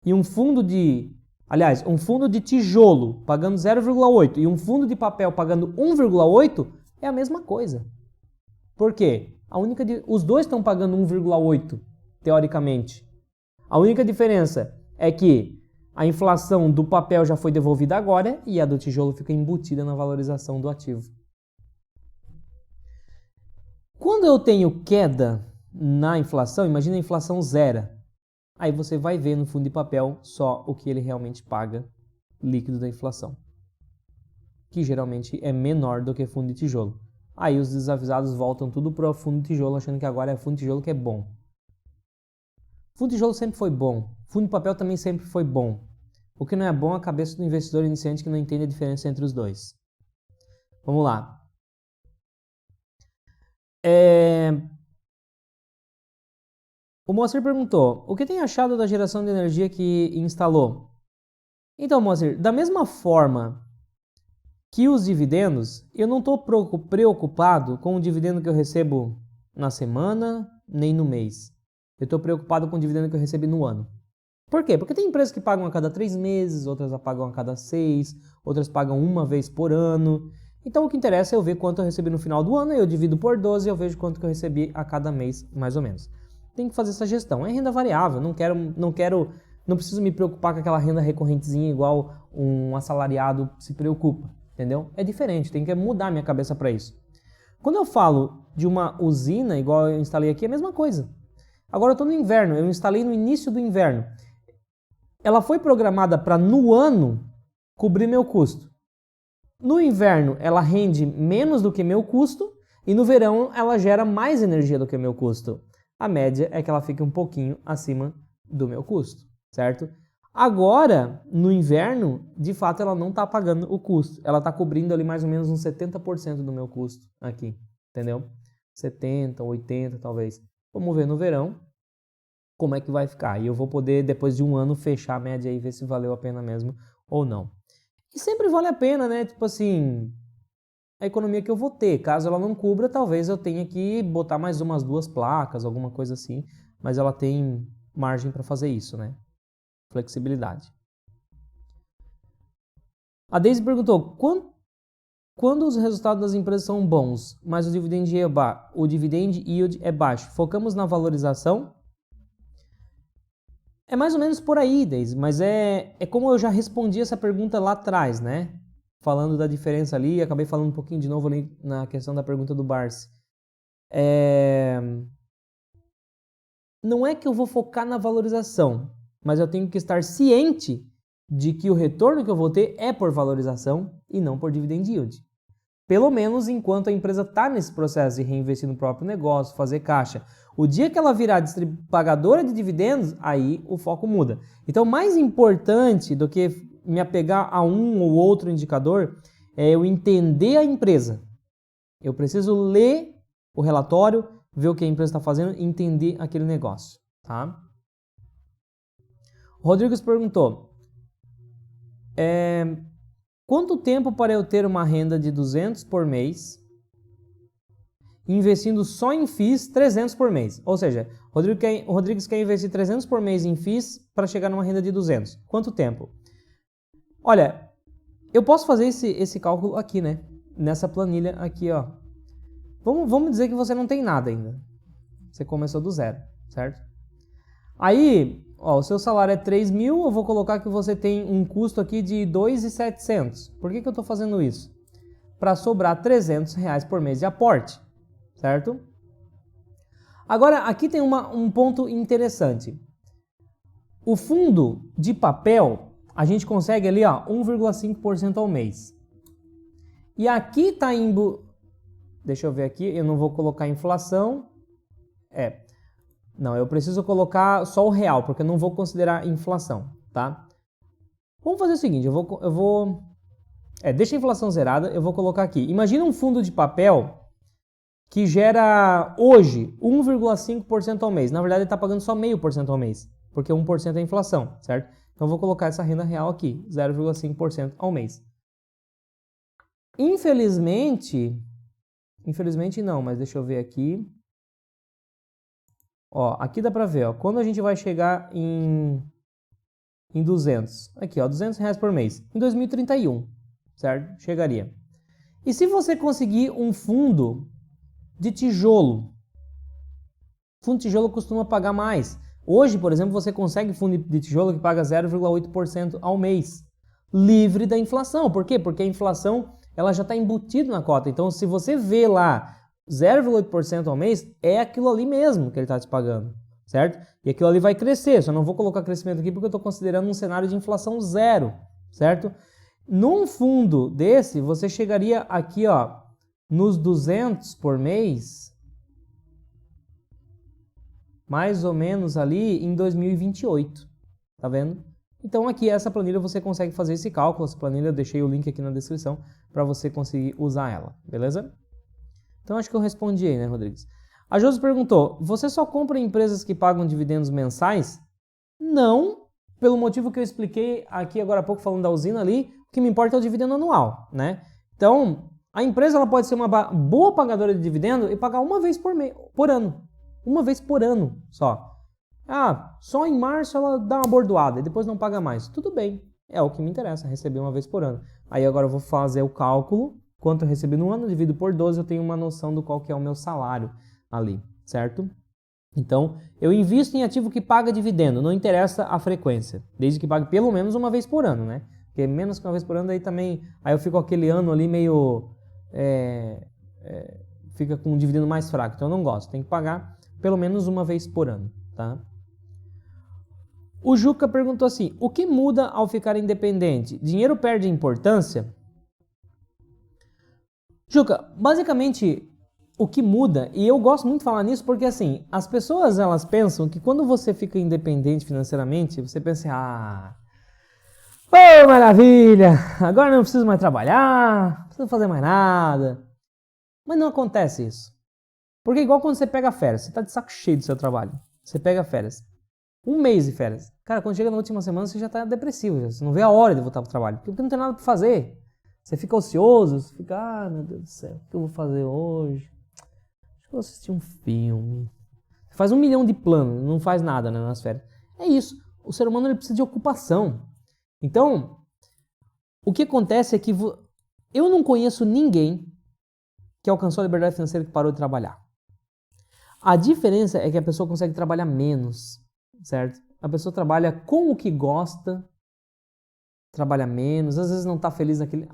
e um fundo de tijolo pagando 0,8 e um fundo de papel pagando 1,8, É a mesma coisa. Por quê? Os dois estão pagando 1,8, teoricamente. A única diferença é que a inflação do papel já foi devolvida agora e a do tijolo fica embutida na valorização do ativo. Quando eu tenho queda na inflação, imagina a inflação zero. Aí você vai ver no fundo de papel só o que ele realmente paga líquido da inflação, que geralmente é menor do que fundo de tijolo. Aí os desavisados voltam tudo para o fundo de tijolo, achando que agora é fundo de tijolo que é bom. Fundo de tijolo sempre foi bom. Fundo de papel também sempre foi bom. O que não é bom é a cabeça do investidor iniciante que não entende a diferença entre os dois. Vamos lá. O Moacir perguntou, o que tem achado da geração de energia que instalou? Então, Moacir, da mesma forma que os dividendos, eu não estou preocupado com o dividendo que eu recebo na semana, nem no mês. Eu estou preocupado com o dividendo que eu recebi no ano. Por quê? Porque tem empresas que pagam a cada 3 meses, outras pagam a cada 6, outras pagam uma vez por ano. Então o que interessa é eu ver quanto eu recebi no final do ano, eu divido por 12 e eu vejo quanto que eu recebi a cada mês, mais ou menos. Tem que fazer essa gestão. É renda variável, não preciso me preocupar com aquela renda recorrentezinha igual um assalariado se preocupa, entendeu? É diferente, tem que mudar minha cabeça para isso. Quando eu falo de uma usina, igual eu instalei aqui, é a mesma coisa. Agora eu estou no inverno, eu instalei no início do inverno. Ela foi programada para, no ano, cobrir meu custo. No inverno, ela rende menos do que meu custo e no verão, ela gera mais energia do que meu custo. A média é que ela fica um pouquinho acima do meu custo, certo? Agora, no inverno, de fato, ela não está pagando o custo. Ela está cobrindo ali mais ou menos uns 70% do meu custo aqui, entendeu? 70, 80 talvez. Vamos ver no verão como é que vai ficar. E eu vou poder, depois de um ano, fechar a média e ver se valeu a pena mesmo ou não. E sempre vale a pena, né? Tipo assim, a economia que eu vou ter. Caso ela não cubra, talvez eu tenha que botar mais umas 2 placas, alguma coisa assim. Mas ela tem margem para fazer isso, né? Flexibilidade. A Daisy perguntou, quando os resultados das empresas são bons, mas o dividend yield é baixo, focamos na valorização? É mais ou menos por aí, Daisy, mas é como eu já respondi essa pergunta lá atrás, né? Falando da diferença ali, acabei falando um pouquinho de novo ali na questão da pergunta do Barsi. Não é que eu vou focar na valorização, mas eu tenho que estar ciente de que o retorno que eu vou ter é por valorização e não por dividend yield. Pelo menos enquanto a empresa está nesse processo de reinvestir no próprio negócio, fazer caixa. O dia que ela virar pagadora de dividendos, aí o foco muda. Então, mais importante do que me apegar a um ou outro indicador é eu entender a empresa. Eu preciso ler o relatório, ver o que a empresa está fazendo e entender aquele negócio. Tá? O Rodrigues perguntou, quanto tempo para eu ter uma renda de 200 por mês, investindo só em FIIs 300 por mês? Ou seja, o Rodrigues quer investir 300 por mês em FIIs para chegar numa renda de 200. Quanto tempo? Olha, eu posso fazer esse cálculo aqui, né? Nessa planilha aqui, ó. Vamos dizer que você não tem nada ainda. Você começou do zero, certo? Aí, ó, o seu salário é 3 mil, eu vou colocar que você tem um custo aqui de 2.700. Por que eu estou fazendo isso? Para sobrar R$300 por mês de aporte, certo? Agora, aqui tem um ponto interessante. O fundo de papel, a gente consegue ali, ó, 1,5% ao mês. E aqui está deixa eu ver aqui, eu não vou colocar inflação. Não, eu preciso colocar só o real, porque eu não vou considerar inflação, tá? Vamos fazer o seguinte, deixa a inflação zerada, eu vou colocar aqui. Imagina um fundo de papel que gera hoje 1,5% ao mês. Na verdade, ele está pagando só 0,5% ao mês, porque 1% é inflação, certo? Então, eu vou colocar essa renda real aqui, 0,5% ao mês. Infelizmente não, mas deixa eu ver aqui. Ó, aqui dá para ver, ó, quando a gente vai chegar em 200. Aqui, ó, R$200 por mês. Em 2031, certo? Chegaria. E se você conseguir um fundo de tijolo? Fundo de tijolo costuma pagar mais. Hoje, por exemplo, você consegue fundo de tijolo que paga 0,8% ao mês, livre da inflação. Por quê? Porque a inflação ela já está embutida na cota. Então, se você vê lá 0,8% ao mês, é aquilo ali mesmo que ele está te pagando, certo? E aquilo ali vai crescer. Só não vou colocar crescimento aqui porque eu estou considerando um cenário de inflação zero, certo? Num fundo desse, você chegaria aqui, ó, nos 200 por mês, mais ou menos ali em 2028, tá vendo? Então aqui essa planilha você consegue fazer esse cálculo, essa planilha eu deixei o link aqui na descrição para você conseguir usar ela, beleza? Então acho que eu respondi aí, né, Rodrigues? A Josi perguntou, você só compra em empresas que pagam dividendos mensais? Não, pelo motivo que eu expliquei aqui agora há pouco falando da usina ali, o que me importa é o dividendo anual, né? Então, a empresa ela pode ser uma boa pagadora de dividendo e pagar uma vez por ano. Uma vez por ano só. Ah, só em março ela dá uma bordoada e depois não paga mais. Tudo bem, é o que me interessa, receber uma vez por ano. Aí agora eu vou fazer o cálculo, quanto eu recebi no ano, divido por 12, eu tenho uma noção do qual que é o meu salário ali, certo? Então, eu invisto em ativo que paga dividendo, não interessa a frequência, desde que pague pelo menos uma vez por ano, né? Porque menos que uma vez por ano, aí também, aí eu fico aquele ano ali meio, fica com um dividendo mais fraco, então eu não gosto, tem que pagar pelo menos uma vez por ano, tá? O Juca perguntou assim, o que muda ao ficar independente? Dinheiro perde importância? Juca, basicamente o que muda, e eu gosto muito de falar nisso porque assim, as pessoas elas pensam que quando você fica independente financeiramente, você pensa, oh, maravilha, agora não preciso mais trabalhar, não preciso fazer mais nada. Mas não acontece isso. Porque igual quando você pega férias, você está de saco cheio do seu trabalho, você pega férias, um mês de férias. Cara, quando chega na última semana você já está depressivo, você não vê a hora de voltar para o trabalho, porque não tem nada para fazer. Você fica ocioso, você fica, meu Deus do céu, o que eu vou fazer hoje? Acho que vou assistir um filme. Você faz 1 milhão de planos, não faz nada, né, nas férias. É isso, o ser humano ele precisa de ocupação. Então, o que acontece é que eu não conheço ninguém que alcançou a liberdade financeira que parou de trabalhar. A diferença é que a pessoa consegue trabalhar menos, certo? A pessoa trabalha com o que gosta, trabalha menos, às vezes não está feliz naquele...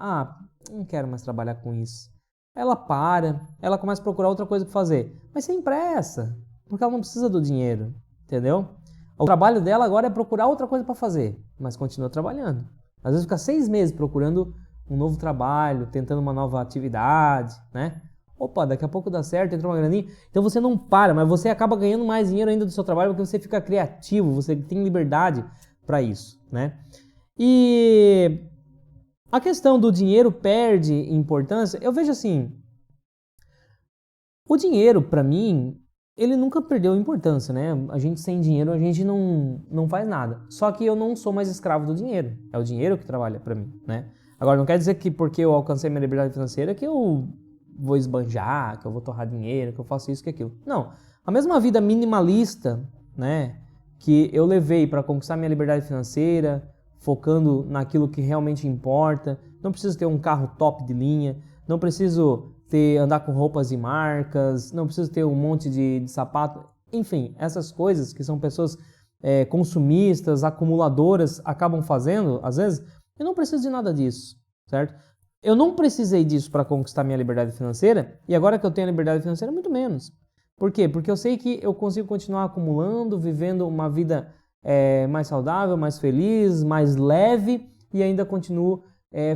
não quero mais trabalhar com isso. Ela para, ela começa a procurar outra coisa para fazer, mas sem pressa, porque ela não precisa do dinheiro, entendeu? O trabalho dela agora é procurar outra coisa para fazer, mas continua trabalhando. Às vezes fica 6 meses procurando um novo trabalho, tentando uma nova atividade, né? Opa, daqui a pouco dá certo, entrou uma graninha. Então você não para, mas você acaba ganhando mais dinheiro ainda do seu trabalho porque você fica criativo, você tem liberdade para isso, né? E a questão do dinheiro perde importância, eu vejo assim, o dinheiro para mim, ele nunca perdeu importância, né? A gente sem dinheiro, a gente não faz nada. Só que eu não sou mais escravo do dinheiro, é o dinheiro que trabalha para mim, né? Agora, não quer dizer que porque eu alcancei minha liberdade financeira que eu vou esbanjar, que eu vou torrar dinheiro, que eu faço isso, que aquilo. Não. A mesma vida minimalista, né, que eu levei para conquistar minha liberdade financeira, focando naquilo que realmente importa. Não preciso ter um carro top de linha, não preciso andar com roupas de marcas, não preciso ter um monte de sapato. Enfim, essas coisas que são pessoas consumistas, acumuladoras, acabam fazendo, às vezes, eu não preciso de nada disso, certo? Eu não precisei disso para conquistar minha liberdade financeira e agora que eu tenho a liberdade financeira, muito menos. Por quê? Porque eu sei que eu consigo continuar acumulando, vivendo uma vida mais saudável, mais feliz, mais leve e ainda continuo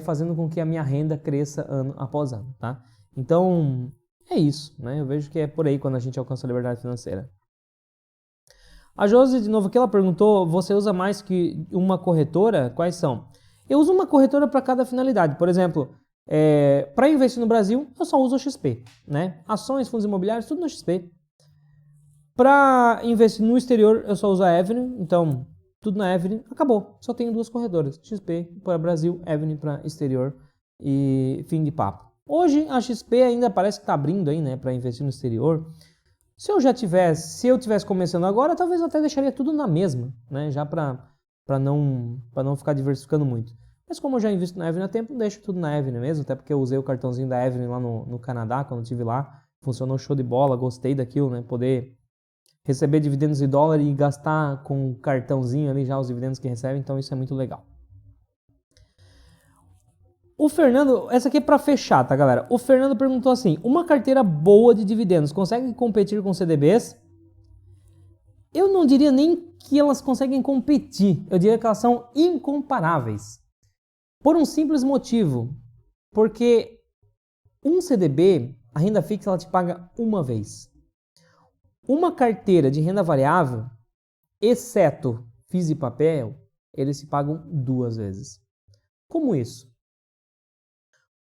fazendo com que a minha renda cresça ano após ano, tá? Então, é isso, né? Eu vejo que é por aí quando a gente alcança a liberdade financeira. A Josi, de novo, que ela perguntou, você usa mais que uma corretora? Quais são? Eu uso uma corretora para cada finalidade. Por exemplo, para investir no Brasil, eu só uso o XP, né? Ações, fundos imobiliários, tudo no XP. Para investir no exterior, eu só uso a Avenue, então tudo na Avenue, acabou. Só tenho 2 corretoras, XP para Brasil, Avenue para exterior e fim de papo. Hoje a XP ainda parece que está abrindo aí, né, para investir no exterior. Se eu tivesse começando agora, talvez eu até deixaria tudo na mesma, né, já para não ficar diversificando muito. Mas como eu já invisto na Avenue há tempo, deixo tudo na Avenue mesmo, até porque eu usei o cartãozinho da Avenue lá no Canadá, quando eu estive lá. Funcionou show de bola, gostei daquilo, né? Poder receber dividendos em dólar e gastar com o cartãozinho ali já os dividendos que recebe, então isso é muito legal. O Fernando, essa aqui é para fechar, tá, galera? O Fernando perguntou assim: uma carteira boa de dividendos consegue competir com CDBs? Eu não diria nem que elas conseguem competir, eu diria que elas são incomparáveis. Por um simples motivo, porque um CDB, a renda fixa, ela te paga uma vez. Uma carteira de renda variável, exceto FIIs e papel, eles se pagam 2 vezes. Como isso?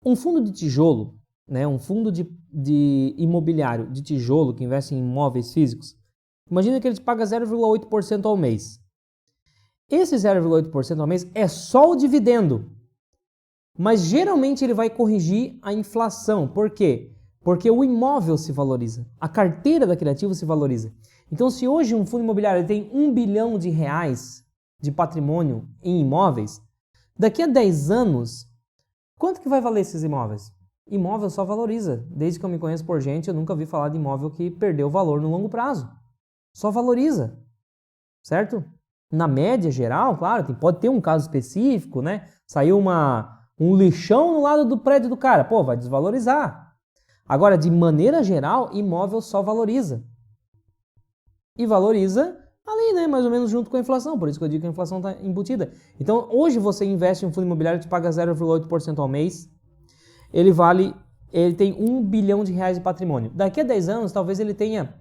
Um fundo de tijolo, né, um fundo de imobiliário de tijolo que investe em imóveis físicos, imagina que ele te paga 0,8% ao mês. Esse 0,8% ao mês é só o dividendo, mas geralmente ele vai corrigir a inflação. Por quê? Porque o imóvel se valoriza, a carteira daquele ativo se valoriza. Então, se hoje um fundo imobiliário tem R$1 bilhão de patrimônio em imóveis, daqui a 10 anos, quanto que vai valer esses imóveis? Imóvel só valoriza. Desde que eu me conheço por gente, eu nunca vi falar de imóvel que perdeu valor no longo prazo. Só valoriza, certo? Na média geral, claro, pode ter um caso específico, né? Saiu um lixão no lado do prédio do cara, pô, vai desvalorizar. Agora, de maneira geral, imóvel só valoriza. E valoriza ali, né, mais ou menos junto com a inflação, por isso que eu digo que a inflação está embutida. Então, hoje você investe em um fundo imobiliário que paga 0,8% ao mês, ele tem R$1 bilhão de patrimônio. Daqui a 10 anos, talvez ele tenha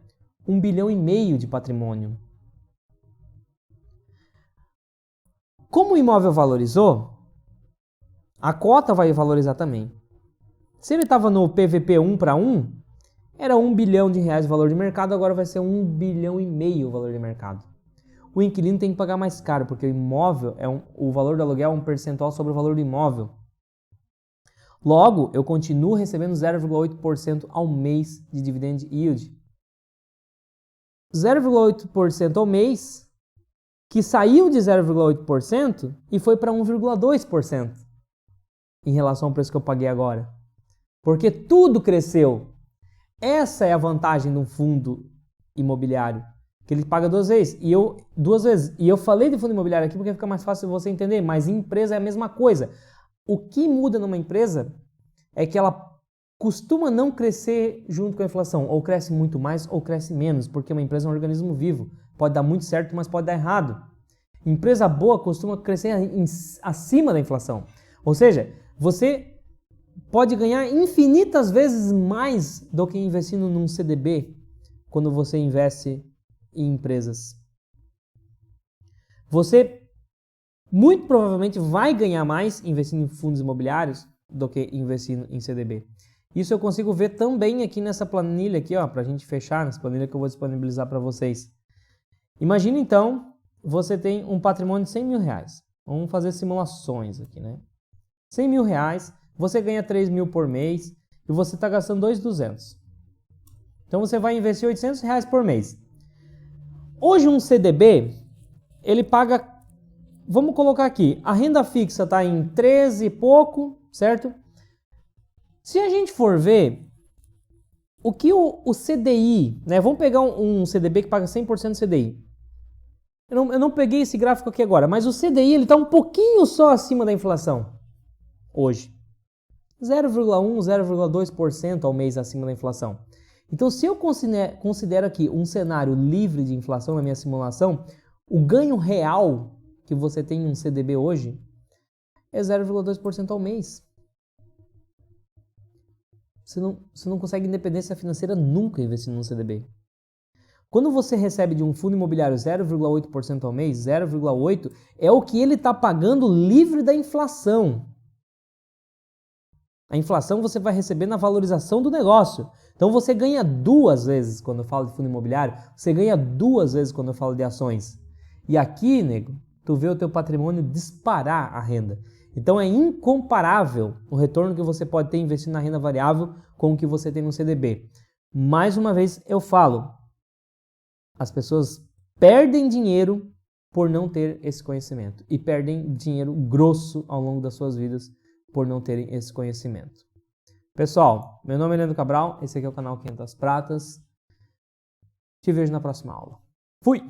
R$1,5 bilhão de patrimônio. Como o imóvel valorizou, a cota vai valorizar também. Se ele estava no PVP 1:1, era R$1 bilhão de valor de mercado, agora vai ser R$1,5 bilhão o valor de mercado. O inquilino tem que pagar mais caro, porque o imóvel, o valor do aluguel é um percentual sobre o valor do imóvel. Logo, eu continuo recebendo 0,8% ao mês de dividend yield. 0,8% ao mês, que saiu de 0,8% e foi para 1,2% em relação ao preço que eu paguei agora. Porque tudo cresceu. Essa é a vantagem de um fundo imobiliário, que ele paga 2 vezes. E eu falei de fundo imobiliário aqui porque fica mais fácil você entender, mas em empresa é a mesma coisa. O que muda numa empresa é que ela costuma não crescer junto com a inflação, ou cresce muito mais ou cresce menos, porque uma empresa é um organismo vivo. Pode dar muito certo, mas pode dar errado. Empresa boa costuma crescer acima da inflação. Ou seja, você pode ganhar infinitas vezes mais do que investindo num CDB quando você investe em empresas. Você muito provavelmente vai ganhar mais investindo em fundos imobiliários do que investindo em CDB. Isso eu consigo ver também aqui nessa planilha aqui, ó, para a gente fechar, nessa planilha que eu vou disponibilizar para vocês. Imagina então, você tem um patrimônio de R$100 mil. Vamos fazer simulações aqui, né? R$100 mil, você ganha 3 mil por mês e você está gastando 2.200. Então você vai investir R$800 por mês. Hoje um CDB, ele paga, vamos colocar aqui, a renda fixa está em 13 e pouco, certo? Se a gente for ver, o que o CDI, né? Vamos pegar um CDB que paga 100% CDI. Eu não peguei esse gráfico aqui agora, mas o CDI ele está um pouquinho só acima da inflação hoje. 0,1, 0,2% ao mês acima da inflação. Então, se eu considero aqui um cenário livre de inflação na minha simulação, o ganho real que você tem em um CDB hoje é 0,2% ao mês. Você não consegue independência financeira nunca investindo num CDB. Quando você recebe de um fundo imobiliário 0,8% ao mês, 0,8% é o que ele está pagando livre da inflação. A inflação você vai receber na valorização do negócio. Então você ganha 2 vezes quando eu falo de fundo imobiliário, você ganha 2 vezes quando eu falo de ações. E aqui, nego, tu vê o teu patrimônio disparar a renda. Então é incomparável o retorno que você pode ter investindo na renda variável com o que você tem no CDB. Mais uma vez eu falo, as pessoas perdem dinheiro por não ter esse conhecimento e perdem dinheiro grosso ao longo das suas vidas por não terem esse conhecimento. Pessoal, meu nome é Leandro Cabral, esse aqui é o canal 500 Pratas. Te vejo na próxima aula. Fui!